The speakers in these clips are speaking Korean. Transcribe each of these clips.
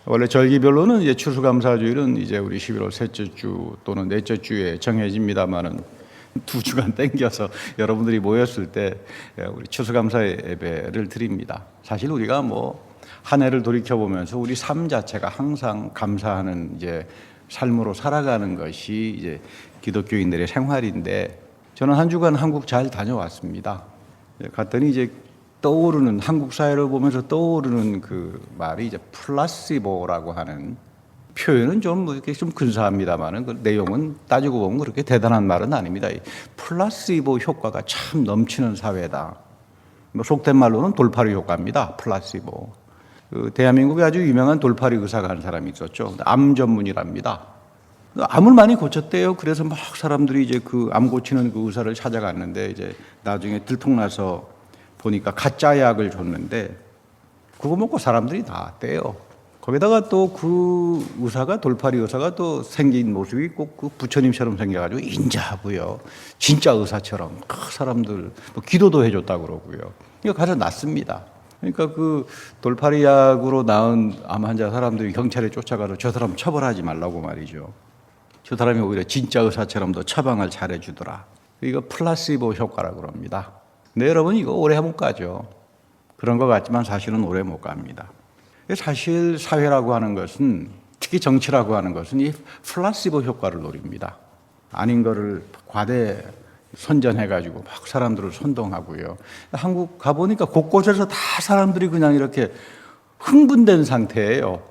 원래 절기별로는 이제 추수감사주일은 이제 우리 11월 셋째 주 또는 넷째 주에 정해집니다만은 두 주간 땡겨서 여러분들이 모였을 때 우리 추수감사 예배를 드립니다. 사실 우리가 뭐 한 해를 돌이켜 보면서 우리 삶 자체가 항상 감사하는 이제 삶으로 살아가는 것이 이제 기독교인들의 생활인데, 저는 한 주간 한국 잘 다녀왔습니다. 갔더니 이제 떠오르는, 한국 사회를 보면서 떠오르는 그 말이 이제 플라시보라고 하는 표현은 좀 이렇게 좀 근사합니다만은 그 내용은 따지고 보면 그렇게 대단한 말은 아닙니다. 이 플라시보 효과가 참 넘치는 사회다. 뭐 속된 말로는 돌파리 효과입니다. 플라시보. 그 대한민국에 아주 유명한 돌파리 의사가 한 사람이 있었죠. 암 전문이랍니다. 암을 많이 고쳤대요. 그래서 막 사람들이 이제 그 암 고치는 그 의사를 찾아갔는데 이제 나중에 들통나서 보니까 가짜 약을 줬는데 그거 먹고 사람들이 나았대요. 거기다가 또 그 의사가, 돌파리 의사가 또 생긴 모습이 꼭 그 부처님처럼 생겨가지고 인자하고요. 진짜 의사처럼 사람들 뭐 기도도 해줬다고 그러고요. 이거 가서 낫습니다. 그러니까 그 돌파리 약으로 나은 암 환자 사람들이 경찰에 쫓아가서 저 사람 처벌하지 말라고 말이죠. 저 사람이 오히려 진짜 의사처럼 더 처방을 잘해주더라. 이거 플라시보 효과라고 그럽니다. 네, 여러분 이거 오래 못 가죠. 그런 것 같지만 사실은 오래 못 갑니다. 사실 사회라고 하는 것은, 특히 정치라고 하는 것은 이 플라시보 효과를 노립니다. 아닌 거를 과대 선전해가지고 막 사람들을 선동하고요. 한국 가보니까 곳곳에서 다 사람들이 그냥 이렇게 흥분된 상태예요.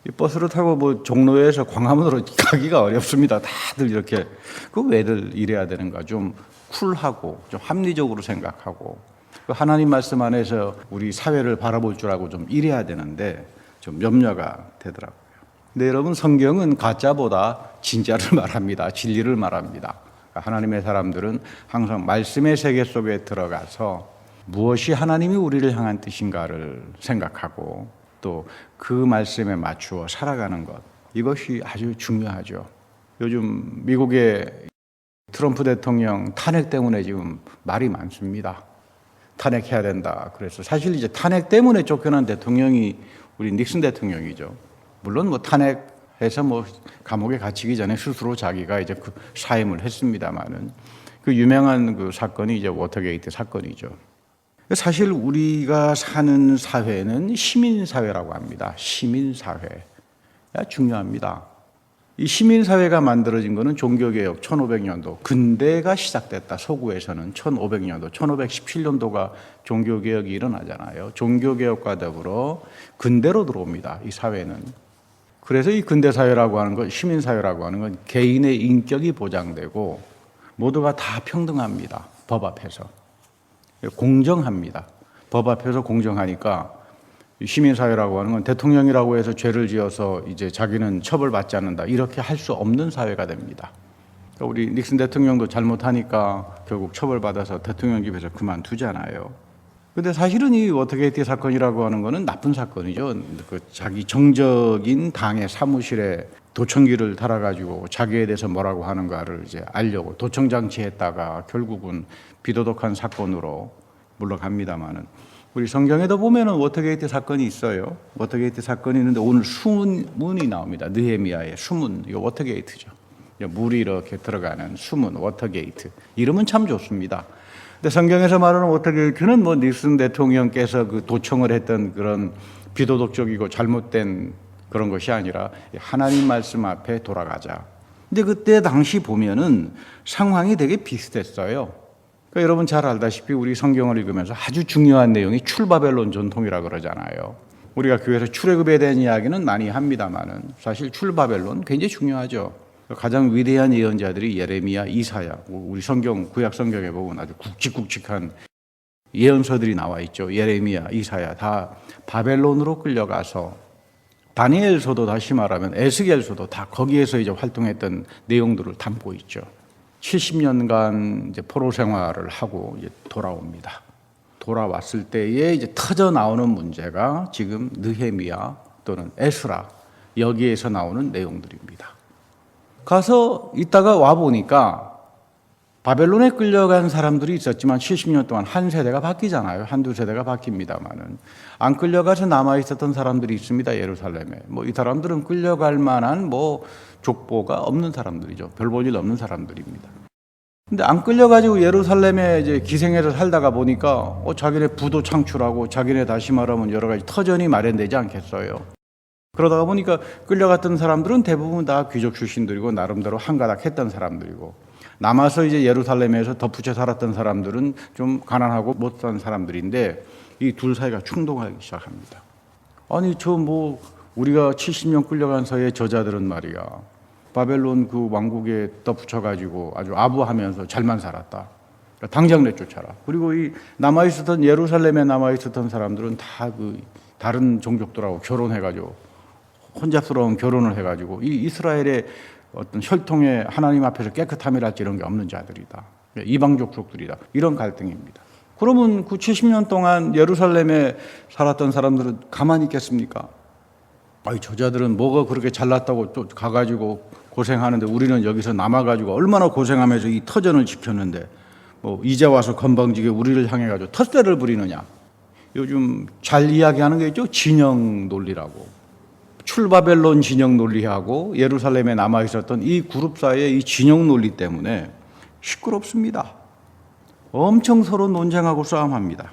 이 버스를 타고 뭐 종로에서 광화문으로 가기가 어렵습니다. 다들 이렇게 그 왜들 이래야 되는가, 좀 쿨하고 좀 합리적으로 생각하고 하나님 말씀 안에서 우리 사회를 바라볼 줄 알고 좀 이래야 되는데 좀 염려가 되더라고요. 근데 여러분, 성경은 가짜보다 진짜를 말합니다. 진리를 말합니다. 하나님의 사람들은 항상 말씀의 세계 속에 들어가서 무엇이 하나님이 우리를 향한 뜻인가를 생각하고 또 그 말씀에 맞추어 살아가는 것, 이것이 아주 중요하죠. 요즘 미국의 트럼프 대통령 탄핵 때문에 지금 말이 많습니다. 탄핵해야 된다. 그래서 사실 이제 탄핵 때문에 쫓겨난 대통령이 우리 닉슨 대통령이죠. 물론 뭐 탄핵해서 뭐 감옥에 갇히기 전에 스스로 자기가 이제 그 사임을 했습니다만은 그 유명한 그 사건이 이제 워터게이트 사건이죠. 사실 우리가 사는 사회는 시민사회라고 합니다. 시민사회. 중요합니다. 이 시민사회가 만들어진 것은 종교개혁 1500년도, 근대가 시작됐다. 서구에서는 1500년도, 1517년도가 종교개혁이 일어나잖아요. 종교개혁과 더불어 근대로 들어옵니다. 이 사회는. 그래서 이 근대사회라고 하는 것, 시민사회라고 하는 건 개인의 인격이 보장되고 모두가 다 평등합니다. 법 앞에서. 공정합니다. 법 앞에서 공정하니까 시민사회라고 하는 건 대통령이라고 해서 죄를 지어서 이제 자기는 처벌받지 않는다, 이렇게 할 수 없는 사회가 됩니다. 그러니까 우리 닉슨 대통령도 잘못하니까 결국 처벌받아서 대통령 집에서 그만두잖아요. 근데 사실은 이 워터게이트 사건이라고 하는 거는 나쁜 사건이죠. 그 자기 정적인 당의 사무실에 도청기를 달아가지고 자기에 대해서 뭐라고 하는가를 이제 알려고 도청장치했다가 결국은 비도덕한 사건으로 물러갑니다만은, 우리 성경에도 보면은 워터게이트 사건이 있어요. 워터게이트 사건이 있는데 오늘 수문이 나옵니다. 느헤미야의 수문, 이거 워터게이트죠. 물이 이렇게 들어가는 수문, 워터게이트. 이름은 참 좋습니다. 근데 성경에서 말하는 워터게이트는 뭐 닉슨 대통령께서 그 도청을 했던 그런 비도덕적이고 잘못된 그런 것이 아니라 하나님 말씀 앞에 돌아가자. 근데 그때 당시 보면은 상황이 되게 비슷했어요. 그러니까 여러분 잘 알다시피 우리 성경을 읽으면서 아주 중요한 내용이 출바벨론 전통이라 그러잖아요. 우리가 교회에서 출애굽에 대한 이야기는 많이 합니다만은 사실 출바벨론 굉장히 중요하죠. 가장 위대한 예언자들이 예레미야, 이사야, 우리 성경, 구약 성경에 보면 아주 굵직굵직한 예언서들이 나와 있죠. 예레미야, 이사야 다 바벨론으로 끌려가서, 다니엘서도 다시 말하면 에스겔서도 다 거기에서 이제 활동했던 내용들을 담고 있죠. 70년간 이제 포로 생활을 하고 이제 돌아옵니다. 돌아왔을 때에 이제 터져 나오는 문제가 지금 느헤미야 또는 에스라, 여기에서 나오는 내용들입니다. 가서 있다가 와 보니까 바벨론에 끌려간 사람들이 있었지만 70년 동안 한 세대가 바뀌잖아요. 한두 세대가 바뀝니다만은 안 끌려가서 남아 있었던 사람들이 있습니다. 예루살렘에. 이 사람들은 끌려갈 만한 족보가 없는 사람들이죠. 별 볼 일 없는 사람들입니다. 근데 안 끌려가지고 예루살렘에 이제 기생해서 살다가 보니까 자기네 부도 창출하고 자기네 다시 말하면 여러 가지 터전이 마련되지 않겠어요. 그러다가 보니까 끌려갔던 사람들은 대부분 다 귀족 출신들이고 나름대로 한가닥 했던 사람들이고 남아서 이제 예루살렘에서 덧붙여 살았던 사람들은 좀 가난하고 못 산 사람들인데 이 둘 사이가 충돌하기 시작합니다. 아니 우리가 70년 끌려간 서의 저자들은 말이야 바벨론 그 왕국에 덧붙여가지고 아주 아부하면서 잘만 살았다. 당장 내쫓아라. 그리고 이 남아있었던 예루살렘에 남아있었던 사람들은 다 그 다른 종족들하고 결혼해가지고 혼잡스러운 결혼을 해가지고 이 이스라엘의 어떤 혈통의 하나님 앞에서 깨끗함이랄지 이런 게 없는 자들이다. 이방 족속들이다. 이런 갈등입니다. 그러면 그 70년 동안 예루살렘에 살았던 사람들은 가만히 있겠습니까? 저자들은 뭐가 그렇게 잘났다고 또 가가지고 고생하는데 우리는 여기서 남아가지고 얼마나 고생하면서 이 터전을 지켰는데 이제 와서 건방지게 우리를 향해가지고 텃세를 부리느냐. 요즘 잘 이야기하는 게 있죠. 진영 논리라고. 출바벨론 진영 논리하고 예루살렘에 남아있었던 이 그룹 사이의 이 진영 논리 때문에 시끄럽습니다. 엄청 서로 논쟁하고 싸움합니다.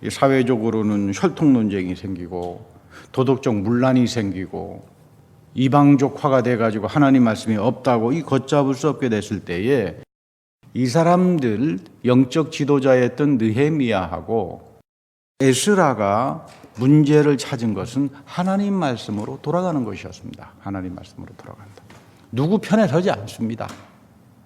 사회적으로는 혈통 논쟁이 생기고 도덕적 문란이 생기고 이방족화가 돼가지고 하나님 말씀이 없다고 이 걷잡을 수 없게 됐을 때에 이 사람들 영적 지도자였던 느헤미야하고 에스라가 문제를 찾은 것은 하나님 말씀으로 돌아가는 것이었습니다. 하나님 말씀으로 돌아간다. 누구 편에 서지 않습니다.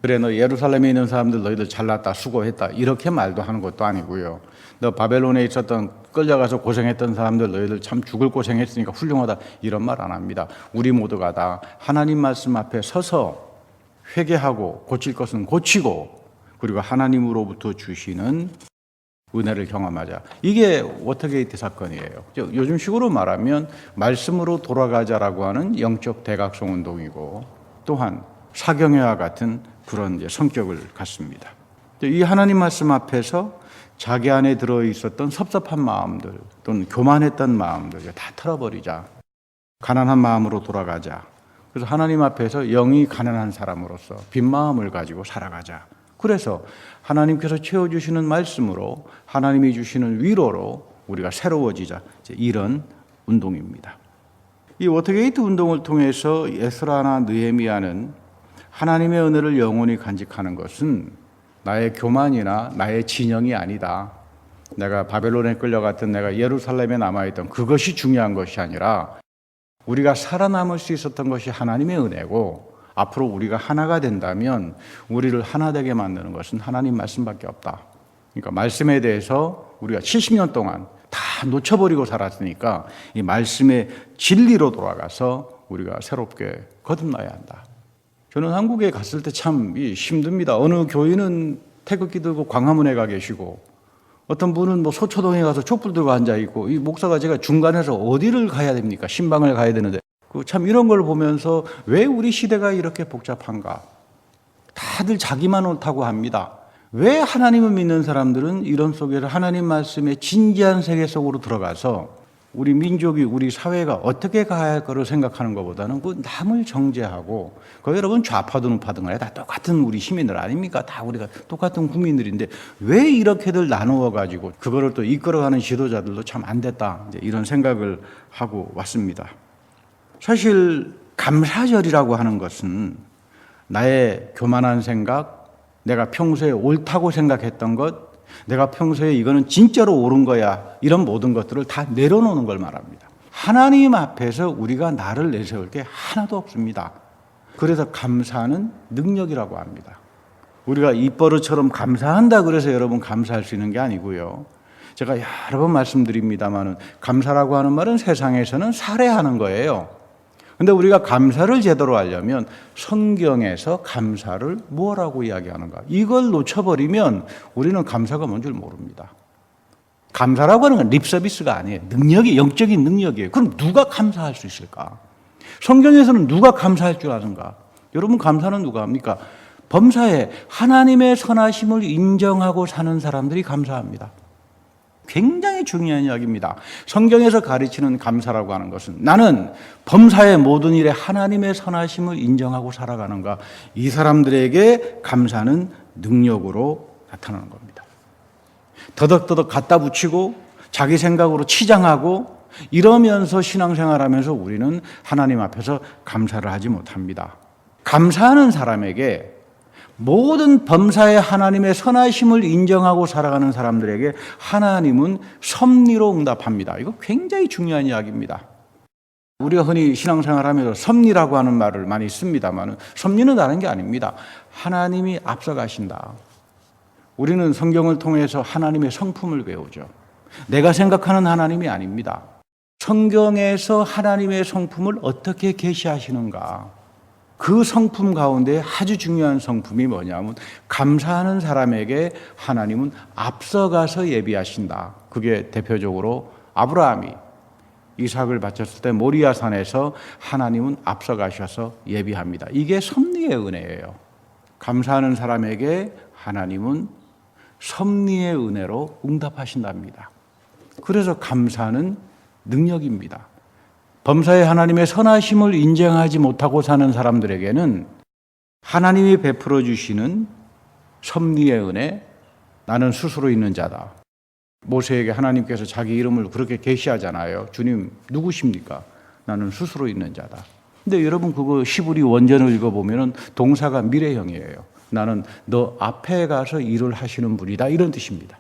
그래 너 예루살렘에 있는 사람들 너희들 잘났다 수고했다 이렇게 말도 하는 것도 아니고요. 너 바벨론에 있었던 끌려가서 고생했던 사람들 너희들 참 죽을 고생했으니까 훌륭하다 이런 말 안 합니다. 우리 모두가 다 하나님 말씀 앞에 서서 회개하고 고칠 것은 고치고 그리고 하나님으로부터 주시는 은혜를 경험하자. 이게 워터게이트 사건이에요. 요즘 식으로 말하면 말씀으로 돌아가자라고 하는 영적 대각성 운동이고 또한 사경회와 같은 그런 성격을 갖습니다. 이 하나님 말씀 앞에서 자기 안에 들어있었던 섭섭한 마음들 또는 교만했던 마음들 다 털어버리자. 가난한 마음으로 돌아가자. 그래서 하나님 앞에서 영이 가난한 사람으로서 빈 마음을 가지고 살아가자. 그래서 하나님께서 채워주시는 말씀으로 하나님이 주시는 위로로 우리가 새로워지자. 이런 운동입니다. 이 워터게이트 운동을 통해서 에스라나 느헤미야는 하나님의 은혜를 영원히 간직하는 것은 나의 교만이나 나의 진영이 아니다. 내가 바벨론에 끌려갔던 내가 예루살렘에 남아있던 그것이 중요한 것이 아니라 우리가 살아남을 수 있었던 것이 하나님의 은혜고 앞으로 우리가 하나가 된다면 우리를 하나 되게 만드는 것은 하나님 말씀밖에 없다. 그러니까 말씀에 대해서 우리가 70년 동안 다 놓쳐버리고 살았으니까 이 말씀의 진리로 돌아가서 우리가 새롭게 거듭나야 한다. 저는 한국에 갔을 때 참 힘듭니다. 어느 교인은 태극기 들고 광화문에 가 계시고 어떤 분은 소초동에 가서 촛불 들고 앉아 있고 이 목사가 제가 중간에서 어디를 가야 됩니까? 신방을 가야 되는데 참 이런 걸 보면서 왜 우리 시대가 이렇게 복잡한가? 다들 자기만 옳다고 합니다. 왜 하나님을 믿는 사람들은 이런 속에서 하나님 말씀의 진지한 세계 속으로 들어가서 우리 민족이 우리 사회가 어떻게 가야 할 거를 생각하는 것보다는 그 남을 정죄하고 여러분 좌파든 우파든 간에 다 똑같은 우리 시민들 아닙니까? 다 우리가 똑같은 국민들인데 왜 이렇게들 나누어 가지고 그거를 또 이끌어가는 지도자들도 참 안 됐다 이런 생각을 하고 왔습니다. 사실 감사절이라고 하는 것은 나의 교만한 생각, 내가 평소에 옳다고 생각했던 것, 내가 평소에 이거는 진짜로 옳은 거야 이런 모든 것들을 다 내려놓는 걸 말합니다. 하나님 앞에서 우리가 나를 내세울 게 하나도 없습니다. 그래서 감사는 능력이라고 합니다. 우리가 입버릇처럼 감사한다 그래서 여러분 감사할 수 있는 게 아니고요. 제가 여러 번 말씀드립니다만 감사라고 하는 말은 세상에서는 살해하는 거예요. 근데 우리가 감사를 제대로 하려면 성경에서 감사를 뭐라고 이야기하는가? 이걸 놓쳐버리면 우리는 감사가 뭔 줄 모릅니다. 감사라고 하는 건 립서비스가 아니에요. 능력이 영적인 능력이에요. 그럼 누가 감사할 수 있을까? 성경에서는 누가 감사할 줄 아는가? 여러분 감사는 누가 합니까? 범사에 하나님의 선하심을 인정하고 사는 사람들이 감사합니다. 굉장히 중요한 이야기입니다. 성경에서 가르치는 감사라고 하는 것은 나는 범사의 모든 일에 하나님의 선하심을 인정하고 살아가는가, 이 사람들에게 감사는 능력으로 나타나는 겁니다. 더덕더덕 갖다 붙이고 자기 생각으로 치장하고 이러면서 신앙생활하면서 우리는 하나님 앞에서 감사를 하지 못합니다. 감사하는 사람에게, 모든 범사에 하나님의 선하심을 인정하고 살아가는 사람들에게 하나님은 섭리로 응답합니다. 이거 굉장히 중요한 이야기입니다. 우리가 흔히 신앙생활하면서 섭리라고 하는 말을 많이 씁니다만 섭리는 다른 게 아닙니다. 하나님이 앞서가신다. 우리는 성경을 통해서 하나님의 성품을 배우죠. 내가 생각하는 하나님이 아닙니다. 성경에서 하나님의 성품을 어떻게 계시하시는가, 그 성품 가운데 아주 중요한 성품이 뭐냐면 감사하는 사람에게 하나님은 앞서가서 예비하신다. 그게 대표적으로 아브라함이 이삭을 바쳤을 때 모리아 산에서 하나님은 앞서가셔서 예비합니다. 이게 섭리의 은혜예요. 감사하는 사람에게 하나님은 섭리의 은혜로 응답하신답니다. 그래서 감사는 능력입니다. 범사에 하나님의 선하심을 인정하지 못하고 사는 사람들에게는 하나님이 베풀어 주시는 섭리의 은혜, 나는 스스로 있는 자다. 모세에게 하나님께서 자기 이름을 그렇게 계시하잖아요. 주님 누구십니까? 나는 스스로 있는 자다. 근데 여러분 그거 히브리 원전을 읽어보면 동사가 미래형이에요. 나는 너 앞에 가서 일을 하시는 분이다, 이런 뜻입니다.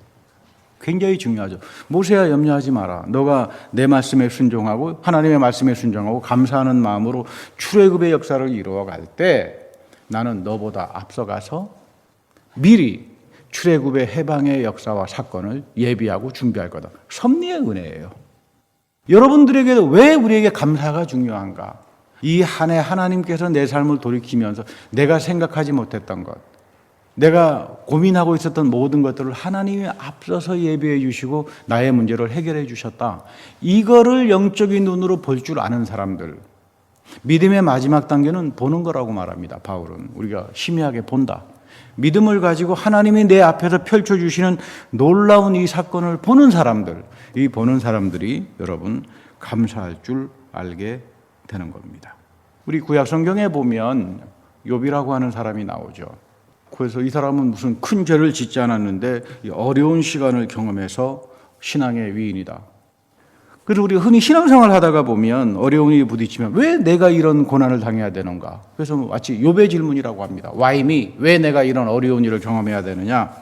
굉장히 중요하죠. 모세야 염려하지 마라. 너가 내 말씀에 순종하고 하나님의 말씀에 순종하고 감사하는 마음으로 출애굽의 역사를 이루어갈 때 나는 너보다 앞서가서 미리 출애굽의 해방의 역사와 사건을 예비하고 준비할 거다. 섭리의 은혜예요. 여러분들에게도 왜 우리에게 감사가 중요한가? 이 한 해 하나님께서 내 삶을 돌이키면서 내가 생각하지 못했던 것, 내가 고민하고 있었던 모든 것들을 하나님이 앞서서 예비해 주시고 나의 문제를 해결해 주셨다. 이거를 영적인 눈으로 볼 줄 아는 사람들, 믿음의 마지막 단계는 보는 거라고 말합니다. 바울은 우리가 심의하게 본다. 믿음을 가지고 하나님이 내 앞에서 펼쳐주시는 놀라운 이 사건을 보는 사람들, 이 보는 사람들이 여러분 감사할 줄 알게 되는 겁니다. 우리 구약 성경에 보면 욥이라고 하는 사람이 나오죠. 그래서 이 사람은 무슨 큰 죄를 짓지 않았는데 어려운 시간을 경험해서 신앙의 위인이다. 그래서 우리가 흔히 신앙생활 하다가 보면 어려운 일이 부딪히면 왜 내가 이런 고난을 당해야 되는가? 그래서 마치 욥의 질문이라고 합니다. Why me? 왜 내가 이런 어려운 일을 경험해야 되느냐?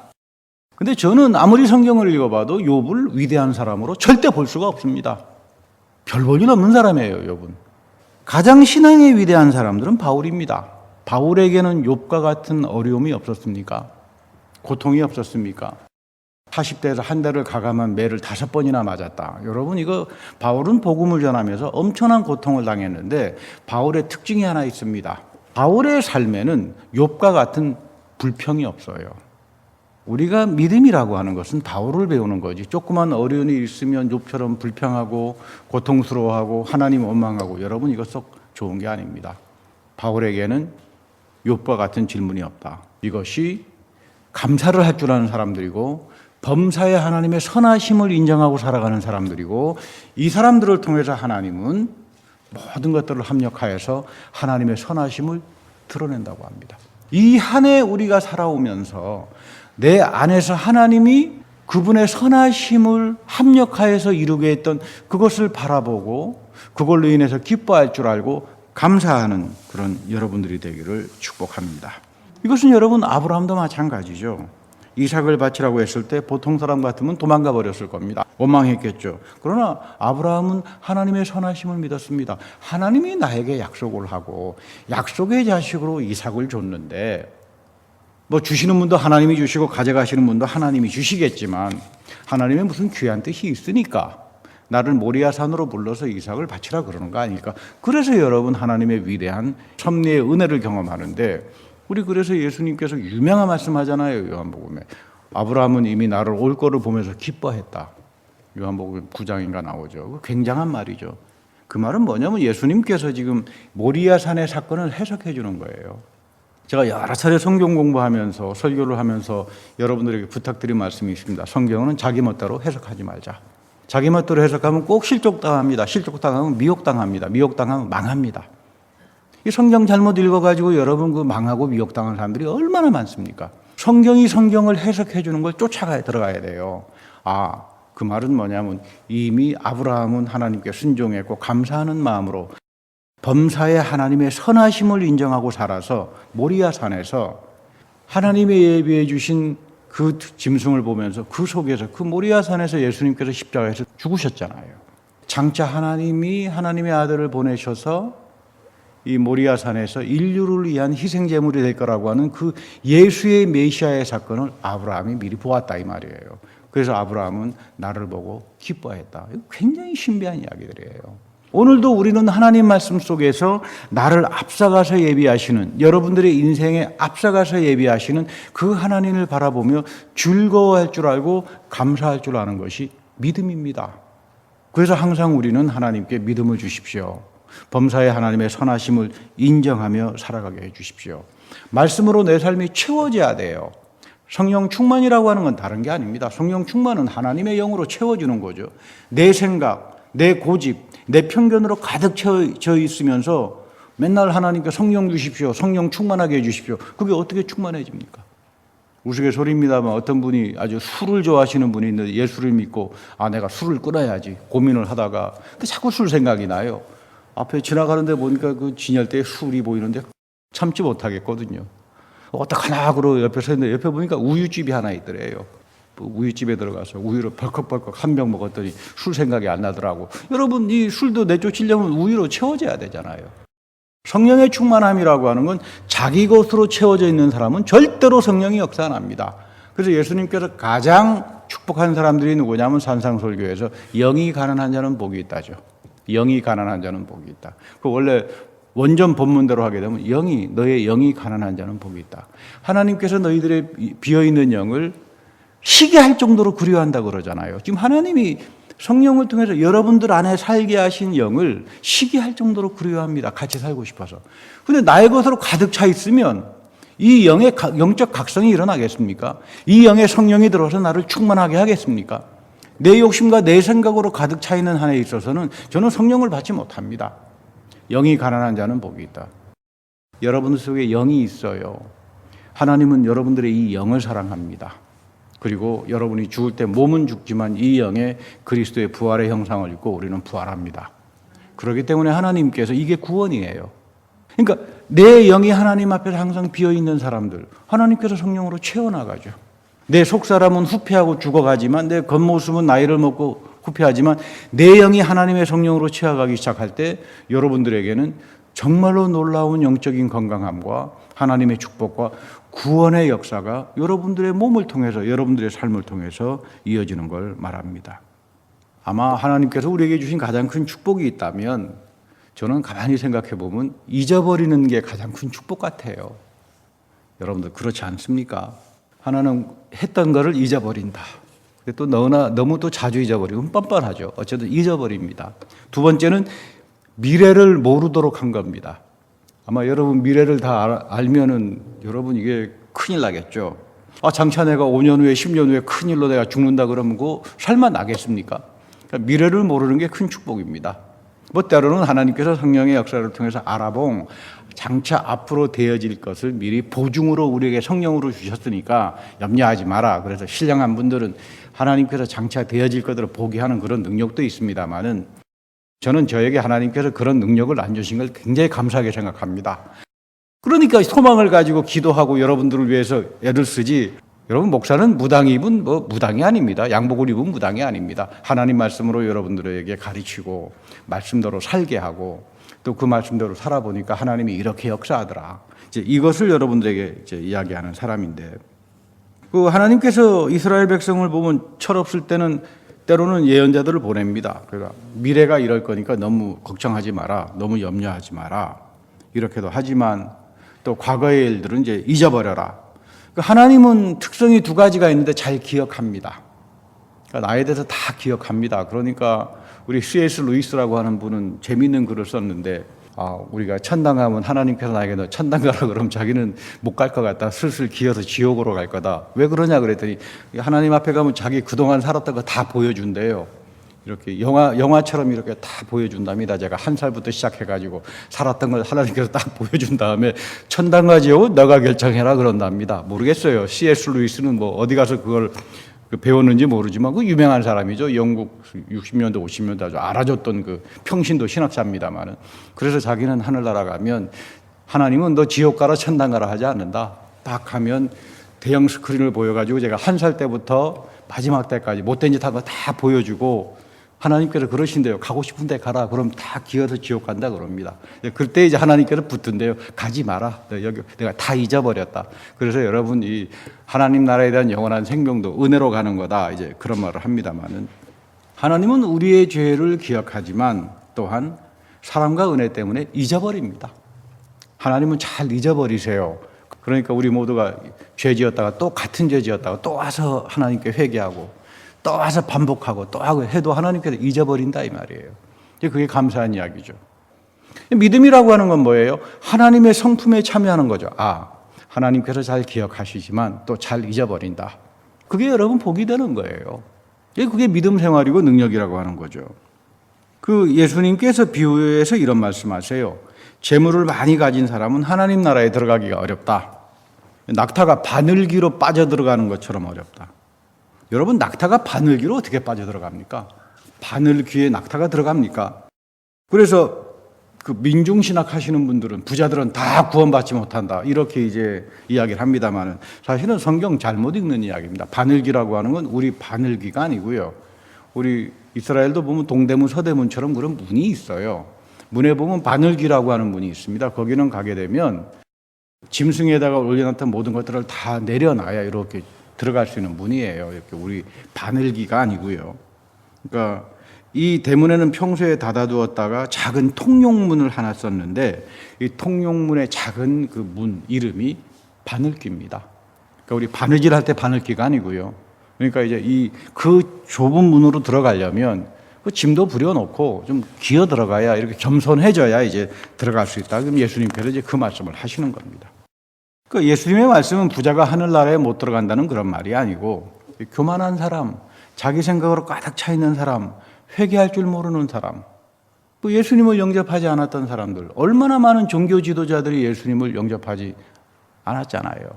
근데 저는 아무리 성경을 읽어봐도 욥을 위대한 사람으로 절대 볼 수가 없습니다. 별 볼 일 없는 사람이에요, 욥은. 가장 신앙에 위대한 사람들은 바울입니다. 바울에게는 욥과 같은 어려움이 없었습니까? 고통이 없었습니까? 40대에서 한 달을 가감한 매를 5번이나 맞았다. 여러분, 이거 바울은 복음을 전하면서 엄청난 고통을 당했는데 바울의 특징이 하나 있습니다. 바울의 삶에는 욥과 같은 불평이 없어요. 우리가 믿음이라고 하는 것은 바울을 배우는 거지. 조그만 어려움이 있으면 욥처럼 불평하고 고통스러워하고 하나님 원망하고, 여러분 이거 썩 좋은 게 아닙니다. 바울에게는 욥과 같은 질문이 없다. 이것이 감사를 할 줄 아는 사람들이고 범사에 하나님의 선하심을 인정하고 살아가는 사람들이고, 이 사람들을 통해서 하나님은 모든 것들을 합력하여서 하나님의 선하심을 드러낸다고 합니다. 이 한 해 우리가 살아오면서 내 안에서 하나님이 그분의 선하심을 합력하여서 이루게 했던 그것을 바라보고 그걸로 인해서 기뻐할 줄 알고 감사하는 그런 여러분들이 되기를 축복합니다. 이것은 여러분 아브라함도 마찬가지죠. 이삭을 바치라고 했을 때 보통 사람 같으면 도망가 버렸을 겁니다. 원망했겠죠. 그러나 아브라함은 하나님의 선하심을 믿었습니다. 하나님이 나에게 약속을 하고 약속의 자식으로 이삭을 줬는데, 뭐 주시는 분도 하나님이 주시고 가져가시는 분도 하나님이 주시겠지만 하나님의 무슨 귀한 뜻이 있으니까 나를 모리아 산으로 불러서 이삭을 바치라 그러는 거 아닙니까? 그래서 여러분 하나님의 위대한 섭리의 은혜를 경험하는데, 우리 그래서 예수님께서 유명한 말씀하잖아요. 요한복음에 아브라함은 이미 나를 올 거를 보면서 기뻐했다. 요한복음 9장인가 나오죠. 굉장한 말이죠. 그 말은 뭐냐면 예수님께서 지금 모리아 산의 사건을 해석해 주는 거예요. 제가 여러 차례 성경 공부하면서 설교를 하면서 여러분들에게 부탁드린 말씀이 있습니다. 성경은 자기 멋대로 해석하지 말자. 자기 멋대로 해석하면 꼭 실족당합니다. 실족당하면 미혹당합니다. 미혹당하면 망합니다. 이 성경 잘못 읽어가지고 여러분 그 망하고 미혹당한 사람들이 얼마나 많습니까? 성경이 성경을 해석해 주는 걸 쫓아가야 들어가야 돼요. 그 말은 뭐냐면 이미 아브라함은 하나님께 순종했고 감사하는 마음으로 범사에 하나님의 선하심을 인정하고 살아서 모리아 산에서 하나님의 예비해 주신 그 짐승을 보면서 그 속에서 그 모리아 산에서 예수님께서 십자가에서 죽으셨잖아요. 장차 하나님이 하나님의 아들을 보내셔서 이 모리아 산에서 인류를 위한 희생 제물이 될 거라고 하는 그 예수의 메시아의 사건을 아브라함이 미리 보았다 이 말이에요. 그래서 아브라함은 나를 보고 기뻐했다. 굉장히 신비한 이야기들이에요. 오늘도 우리는 하나님 말씀 속에서 나를 앞서가서 예비하시는, 여러분들의 인생에 앞서가서 예비하시는 그 하나님을 바라보며 즐거워할 줄 알고 감사할 줄 아는 것이 믿음입니다. 그래서 항상 우리는 하나님께 믿음을 주십시오. 범사의 하나님의 선하심을 인정하며 살아가게 해주십시오. 말씀으로 내 삶이 채워져야 돼요. 성령 충만이라고 하는 건 다른 게 아닙니다. 성령 충만은 하나님의 영으로 채워주는 거죠. 내 생각, 내 고집, 내 편견으로 가득 채워 있으면서 맨날 하나님께 성령 주십시오. 성령 충만하게 해주십시오. 그게 어떻게 충만해집니까? 우스갯소리입니다만 어떤 분이 아주 술을 좋아하시는 분이 있는데 예수를 믿고 내가 술을 끊어야지 고민을 하다가 자꾸 술 생각이 나요. 앞에 지나가는데 보니까 그 진열대에 술이 보이는데 참지 못하겠거든요. 어떡하나 그러고 옆에 서 있는데 옆에 보니까 우유집이 하나 있더래요. 우유집에 들어가서 우유를 벌컥벌컥 한 병 먹었더니 술 생각이 안 나더라고. 여러분, 이 술도 내쫓으려면 우유로 채워져야 되잖아요. 성령의 충만함이라고 하는 건 자기 것으로 채워져 있는 사람은 절대로 성령이 역사 안 합니다. 그래서 예수님께서 가장 축복한 사람들이 누구냐면 산상설교에서 영이 가난한 자는 복이 있다죠. 영이 가난한 자는 복이 있다. 그 원래 원전 본문대로 하게 되면 너의 영이 가난한 자는 복이 있다. 하나님께서 너희들의 비어있는 영을 쉬게 할 정도로 그리워한다고 그러잖아요. 지금 하나님이 성령을 통해서 여러분들 안에 살게 하신 영을 쉬게 할 정도로 그리워합니다. 같이 살고 싶어서. 근데 나의 것으로 가득 차 있으면 이 영의 영적 각성이 일어나겠습니까? 이 영의 성령이 들어서 나를 충만하게 하겠습니까? 내 욕심과 내 생각으로 가득 차 있는 한에 있어서는 저는 성령을 받지 못합니다. 영이 가난한 자는 복이 있다. 여러분들 속에 영이 있어요. 하나님은 여러분들의 이 영을 사랑합니다. 그리고 여러분이 죽을 때 몸은 죽지만 이 영에 그리스도의 부활의 형상을 입고 우리는 부활합니다. 그렇기 때문에 하나님께서 이게 구원이에요. 그러니까 내 영이 하나님 앞에서 항상 비어있는 사람들, 하나님께서 성령으로 채워나가죠. 내 속사람은 후패하고 죽어가지만 내 겉모습은 나이를 먹고 후패하지만 내 영이 하나님의 성령으로 채워가기 시작할 때 여러분들에게는 정말로 놀라운 영적인 건강함과 하나님의 축복과 구원의 역사가 여러분들의 몸을 통해서, 여러분들의 삶을 통해서 이어지는 걸 말합니다. 아마 하나님께서 우리에게 주신 가장 큰 축복이 있다면 저는 가만히 생각해 보면 잊어버리는 게 가장 큰 축복 같아요. 여러분들 그렇지 않습니까? 하나는 했던 거를 잊어버린다. 또 너무 또 자주 잊어버리면 뻔뻔하죠. 어쨌든 잊어버립니다. 두 번째는 미래를 모르도록 한 겁니다. 아마 여러분 미래를 다 알면은 여러분 이게 큰일 나겠죠. 장차 내가 5년 후에 10년 후에 큰일로 내가 죽는다 그러면 그 살만 나겠습니까? 그러니까 미래를 모르는 게 큰 축복입니다. 때로는 하나님께서 성령의 역사를 통해서 알아봉 장차 앞으로 되어질 것을 미리 보증으로 우리에게 성령으로 주셨으니까 염려하지 마라. 그래서 신령한 분들은 하나님께서 장차 되어질 것들을 보게 하는 그런 능력도 있습니다만은 저는 저에게 하나님께서 그런 능력을 안 주신 걸 굉장히 감사하게 생각합니다. 그러니까 소망을 가지고 기도하고 여러분들을 위해서 애를 쓰지. 여러분 목사는 무당이 입은 무당이 아닙니다. 양복을 입은 무당이 아닙니다. 하나님 말씀으로 여러분들에게 가르치고 말씀대로 살게 하고 또 그 말씀대로 살아보니까 하나님이 이렇게 역사하더라. 이것을 여러분들에게 이야기하는 사람인데, 그 하나님께서 이스라엘 백성을 보면 철없을 때는 때로는 예언자들을 보냅니다. 그러니까 미래가 이럴 거니까 너무 걱정하지 마라, 너무 염려하지 마라. 이렇게도 하지만 또 과거의 일들은 잊어버려라. 하나님은 특성이 두 가지가 있는데 잘 기억합니다. 그러니까 나에 대해서 다 기억합니다. 그러니까 우리 C.S. 루이스라고 하는 분은 재미있는 글을 썼는데 우리가 천당 가면 하나님께서 나에게 너 천당 가라 그러면 자기는 못 갈 것 같다. 슬슬 기어서 지옥으로 갈 거다. 왜 그러냐 그랬더니 하나님 앞에 가면 자기 그동안 살았던 거 다 보여준대요. 이렇게 영화처럼 이렇게 다 보여준답니다. 제가 1살부터 시작해가지고 살았던 걸 하나님께서 딱 보여준 다음에 천당 가지요? 너가 결정해라 그런답니다. 모르겠어요. C.S. 루이스는 뭐 어디 가서 그걸 배웠는지 모르지만 그 유명한 사람이죠. 영국 60년대 50년대 아주 알아줬던 그 평신도 신학자입니다만은 그래서 자기는 하늘나라 가면 하나님은 너 지옥 가라 천당 가라 하지 않는다. 딱 하면 대형 스크린을 보여가지고 제가 1살 때부터 마지막 때까지 못된 짓 한 거 다 보여주고 하나님께서 그러신대요. 가고 싶은 데 가라. 그럼 다 기어서 지옥 간다 그럽니다. 그때 이제 하나님께서 붙든대요. 가지 마라. 여기 내가 다 잊어버렸다. 그래서 여러분 이 하나님 나라에 대한 영원한 생명도 은혜로 가는 거다. 이제 그런 말을 합니다만은 하나님은 우리의 죄를 기억하지만 또한 사랑과 은혜 때문에 잊어버립니다. 하나님은 잘 잊어버리세요. 그러니까 우리 모두가 죄 지었다가 또 같은 죄 지었다가 또 와서 하나님께 회개하고 또 와서 반복하고 또 하고 해도 하나님께서 잊어버린다 이 말이에요. 그게 감사한 이야기죠. 믿음이라고 하는 건 뭐예요? 하나님의 성품에 참여하는 거죠. 하나님께서 잘 기억하시지만 또 잘 잊어버린다. 그게 여러분 복이 되는 거예요. 그게 믿음 생활이고 능력이라고 하는 거죠. 그 예수님께서 비유에서 이런 말씀하세요. 재물을 많이 가진 사람은 하나님 나라에 들어가기가 어렵다. 낙타가 바늘기로 빠져들어가는 것처럼 어렵다. 여러분 낙타가 바늘기로 어떻게 빠져들어갑니까? 바늘귀에 낙타가 들어갑니까? 그래서 그 민중신학 하시는 분들은 부자들은 다 구원받지 못한다 이렇게 이제 이야기를 합니다만은 사실은 성경 잘못 읽는 이야기입니다. 바늘기라고 하는 건 우리 바늘귀가 아니고요. 우리 이스라엘도 보면 동대문 서대문처럼 그런 문이 있어요. 문에 보면 바늘기라고 하는 문이 있습니다. 거기는 가게 되면 짐승에다가 올려놨던 모든 것들을 다 내려놔야 이렇게 들어갈 수 있는 문이에요. 이렇게 우리 바늘기가 아니고요. 그러니까 이 대문에는 평소에 닫아두었다가 작은 통용문을 하나 썼는데 이 통용문의 작은 그 문 이름이 바늘기입니다. 그러니까 우리 바느질 할 때 바늘기가 아니고요. 그러니까 이제 그 좁은 문으로 들어가려면 그 짐도 부려놓고 좀 기어 들어가야 이렇게 겸손해져야 이제 들어갈 수 있다. 그럼 예수님께서 이제 그 말씀을 하시는 겁니다. 그 예수님의 말씀은 부자가 하늘나라에 못 들어간다는 그런 말이 아니고 교만한 사람, 자기 생각으로 가득 차 있는 사람, 회개할 줄 모르는 사람, 또 예수님을 영접하지 않았던 사람들, 얼마나 많은 종교 지도자들이 예수님을 영접하지 않았잖아요.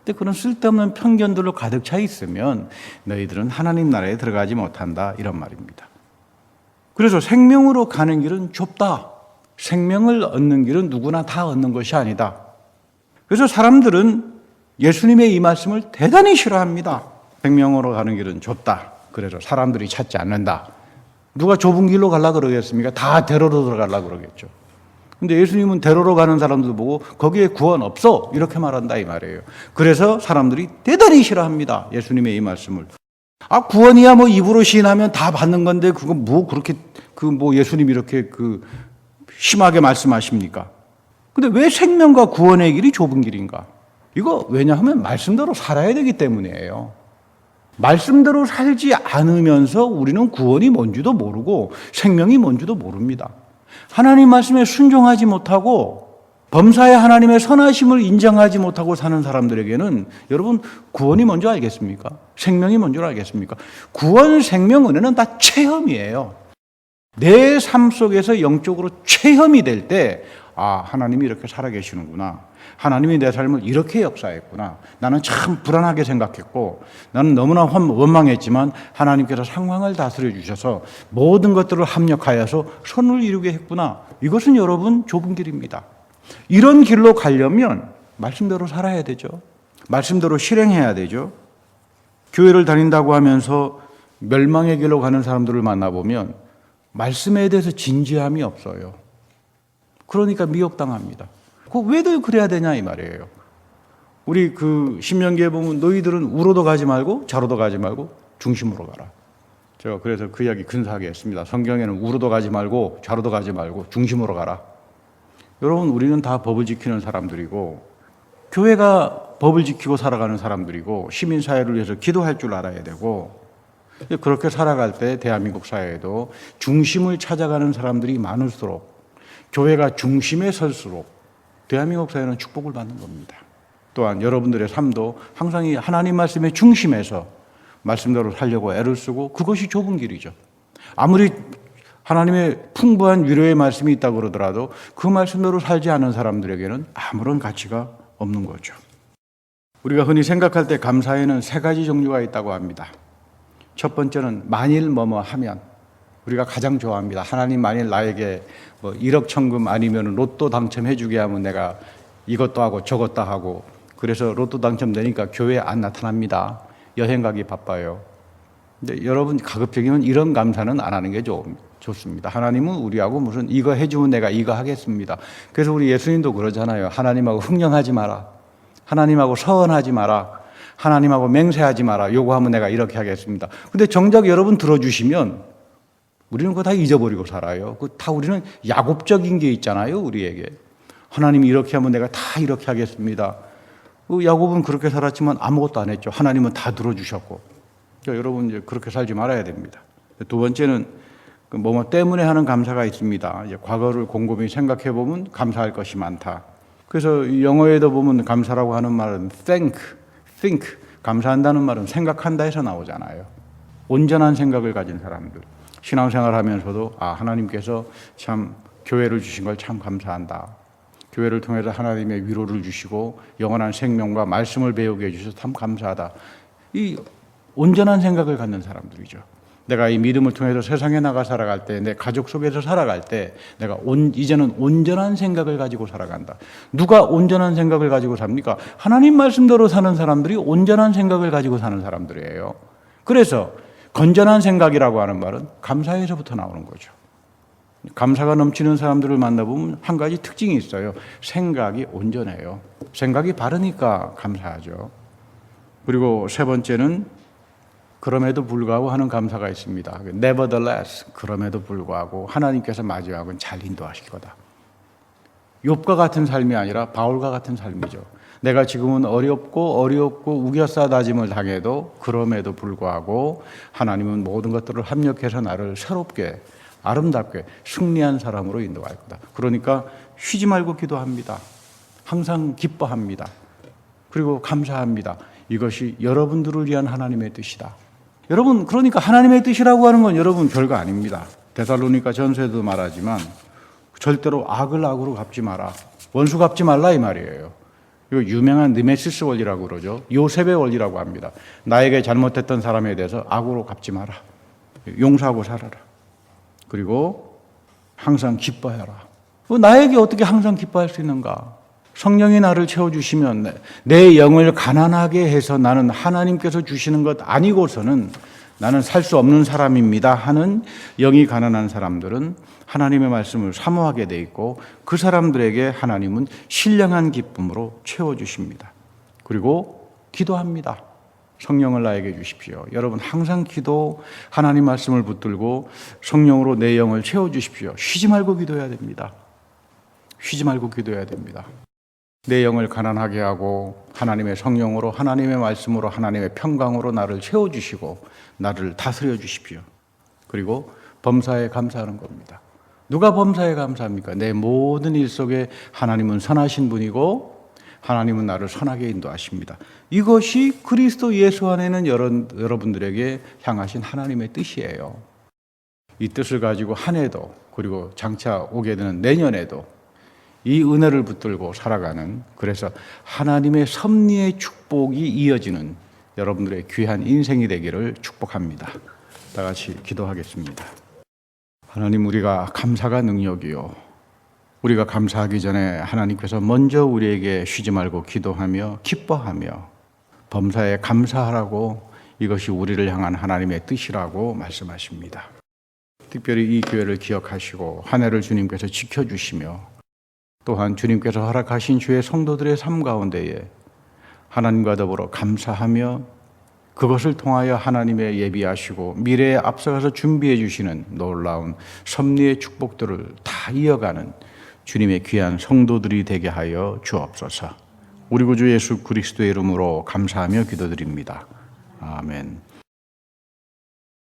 근데 그런 쓸데없는 편견들로 가득 차 있으면 너희들은 하나님 나라에 들어가지 못한다 이런 말입니다. 그래서 생명으로 가는 길은 좁다. 생명을 얻는 길은 누구나 다 얻는 것이 아니다. 그래서 사람들은 예수님의 이 말씀을 대단히 싫어합니다. 생명으로 가는 길은 좁다. 그래서 사람들이 찾지 않는다. 누가 좁은 길로 가려고 그러겠습니까? 다 대로로 들어가려고 그러겠죠. 근데 예수님은 대로로 가는 사람들 보고 거기에 구원 없어 이렇게 말한다 이 말이에요. 그래서 사람들이 대단히 싫어합니다. 예수님의 이 말씀을. 구원이야 뭐 입으로 시인하면 다 받는 건데 그건 뭐 그렇게 예수님 이렇게 심하게 말씀하십니까? 근데 왜 생명과 구원의 길이 좁은 길인가? 이거 왜냐하면 말씀대로 살아야 되기 때문이에요. 말씀대로 살지 않으면서 우리는 구원이 뭔지도 모르고 생명이 뭔지도 모릅니다. 하나님 말씀에 순종하지 못하고 범사의 하나님의 선하심을 인정하지 못하고 사는 사람들에게는 여러분 구원이 뭔지 알겠습니까? 생명이 뭔지 알겠습니까? 구원, 생명, 은혜는 다 체험이에요. 내 삶 속에서 영적으로 체험이 될 때 하나님이 이렇게 살아계시는구나. 하나님이 내 삶을 이렇게 역사했구나. 나는 참 불안하게 생각했고 나는 너무나 원망했지만 하나님께서 상황을 다스려 주셔서 모든 것들을 합력하여서 선을 이루게 했구나. 이것은 여러분 좁은 길입니다. 이런 길로 가려면 말씀대로 살아야 되죠. 말씀대로 실행해야 되죠. 교회를 다닌다고 하면서 멸망의 길로 가는 사람들을 만나보면 말씀에 대해서 진지함이 없어요. 그러니까 미혹당합니다. 왜들 그래야 되냐 이 말이에요. 우리 신명기에 보면 너희들은 우로도 가지 말고 좌로도 가지 말고 중심으로 가라. 제가 그래서 그 이야기 근사하게 했습니다. 성경에는 우로도 가지 말고 좌로도 가지 말고 중심으로 가라. 여러분 우리는 다 법을 지키는 사람들이고 교회가 법을 지키고 살아가는 사람들이고 시민사회를 위해서 기도할 줄 알아야 되고 그렇게 살아갈 때 대한민국 사회에도 중심을 찾아가는 사람들이 많을수록 교회가 중심에 설수록 대한민국 사회는 축복을 받는 겁니다. 또한 여러분들의 삶도 항상 이 하나님 말씀의 중심에서 말씀대로 살려고 애를 쓰고 그것이 좁은 길이죠. 아무리 하나님의 풍부한 위로의 말씀이 있다고 그러더라도 그 말씀대로 살지 않은 사람들에게는 아무런 가치가 없는 거죠. 우리가 흔히 생각할 때 감사에는 세 가지 종류가 있다고 합니다. 첫 번째는 만일 뭐뭐 하면, 우리가 가장 좋아합니다. 하나님 만일 나에게 뭐 1억 천금 아니면 로또 당첨해 주게 하면 내가 이것도 하고 저것도 하고, 그래서 로또 당첨되니까 교회에 안 나타납니다. 여행 가기 바빠요. 근데 여러분 가급적이면 이런 감사는 안 하는 게 좋습니다. 하나님은 우리하고 무슨 이거 해주면 내가 이거 하겠습니다. 그래서 우리 예수님도 그러잖아요. 하나님하고 흥령하지 마라. 하나님하고 서원하지 마라. 하나님하고 맹세하지 마라. 요구하면 내가 이렇게 하겠습니다. 근데 정작 여러분 들어주시면 우리는 그거 다 잊어버리고 살아요. 그 다 우리는 야곱적인 게 있잖아요. 우리에게. 하나님이 이렇게 하면 내가 다 이렇게 하겠습니다. 야곱은 그렇게 살았지만 아무것도 안 했죠. 하나님은 다 들어주셨고. 그러니까 여러분 이제 그렇게 살지 말아야 됩니다. 두 번째는 뭐뭐 때문에 하는 감사가 있습니다. 이제 과거를 곰곰이 생각해 보면 감사할 것이 많다. 그래서 영어에도 보면 감사라고 하는 말은 think, 감사한다는 말은 생각한다에서 나오잖아요. 온전한 생각을 가진 사람들. 신앙생활 하면서도 하나님께서 참 교회를 주신 걸 참 감사한다. 교회를 통해서 하나님의 위로를 주시고 영원한 생명과 말씀을 배우게 해주셔서 참 감사하다. 이 온전한 생각을 갖는 사람들이죠. 내가 이 믿음을 통해서 세상에 나가 살아갈 때, 내 가족 속에서 살아갈 때 내가 이제는 온전한 생각을 가지고 살아간다. 누가 온전한 생각을 가지고 삽니까? 하나님 말씀대로 사는 사람들이 온전한 생각을 가지고 사는 사람들이에요. 그래서 건전한 생각이라고 하는 말은 감사에서부터 나오는 거죠. 감사가 넘치는 사람들을 만나보면 한 가지 특징이 있어요. 생각이 온전해요. 생각이 바르니까 감사하죠. 그리고 세 번째는 그럼에도 불구하고 하는 감사가 있습니다. Nevertheless, 그럼에도 불구하고 하나님께서 마지막은 잘 인도하실 거다. 욥과 같은 삶이 아니라 바울과 같은 삶이죠. 내가 지금은 어렵고 우겨싸다짐을 당해도 그럼에도 불구하고 하나님은 모든 것들을 합력해서 나를 새롭게 아름답게 승리한 사람으로 인도할 거다. 그러니까 쉬지 말고 기도합니다. 항상 기뻐합니다. 그리고 감사합니다. 이것이 여러분들을 위한 하나님의 뜻이다. 여러분, 그러니까 하나님의 뜻이라고 하는 건 여러분 별거 아닙니다. 데살로니가 전서에도 말하지만 절대로 악을 악으로 갚지 마라. 원수 갚지 말라 이 말이에요. 이거 유명한 느메시스 원리라고 그러죠. 요셉의 원리라고 합니다. 나에게 잘못했던 사람에 대해서 악으로 갚지 마라. 용서하고 살아라. 그리고 항상 기뻐해라. 나에게 어떻게 항상 기뻐할 수 있는가? 성령이 나를 채워주시면 내 영을 가난하게 해서 나는 하나님께서 주시는 것 아니고서는 나는 살 수 없는 사람입니다 하는 영이 가난한 사람들은 하나님의 말씀을 사모하게 돼 있고 그 사람들에게 하나님은 신령한 기쁨으로 채워주십니다. 그리고 기도합니다. 성령을 나에게 주십시오. 여러분 항상 기도, 하나님 말씀을 붙들고 성령으로 내 영을 채워주십시오. 쉬지 말고 기도해야 됩니다. 쉬지 말고 기도해야 됩니다. 내 영을 가난하게 하고 하나님의 성령으로, 하나님의 말씀으로, 하나님의 평강으로 나를 채워주시고 나를 다스려 주십시오. 그리고 범사에 감사하는 겁니다. 누가 범사에 감사합니까? 내 모든 일 속에 하나님은 선하신 분이고 하나님은 나를 선하게 인도하십니다. 이것이 그리스도 예수 안에는 여러분들에게 향하신 하나님의 뜻이에요. 이 뜻을 가지고 한 해도 그리고 장차 오게 되는 내년에도 이 은혜를 붙들고 살아가는, 그래서 하나님의 섭리의 축복이 이어지는 여러분들의 귀한 인생이 되기를 축복합니다. 다 같이 기도하겠습니다. 하나님, 우리가 감사가 능력이요. 우리가 감사하기 전에 하나님께서 먼저 우리에게 쉬지 말고 기도하며 기뻐하며 범사에 감사하라고, 이것이 우리를 향한 하나님의 뜻이라고 말씀하십니다. 특별히 이 교회를 기억하시고 한 해를 주님께서 지켜주시며 또한 주님께서 허락하신 주의 성도들의 삶 가운데에 하나님과 더불어 감사하며 그것을 통하여 하나님의 예비하시고 미래에 앞서가서 준비해 주시는 놀라운 섭리의 축복들을 다 이어가는 주님의 귀한 성도들이 되게 하여 주옵소서. 우리 구주 예수 그리스도의 이름으로 감사하며 기도드립니다. 아멘.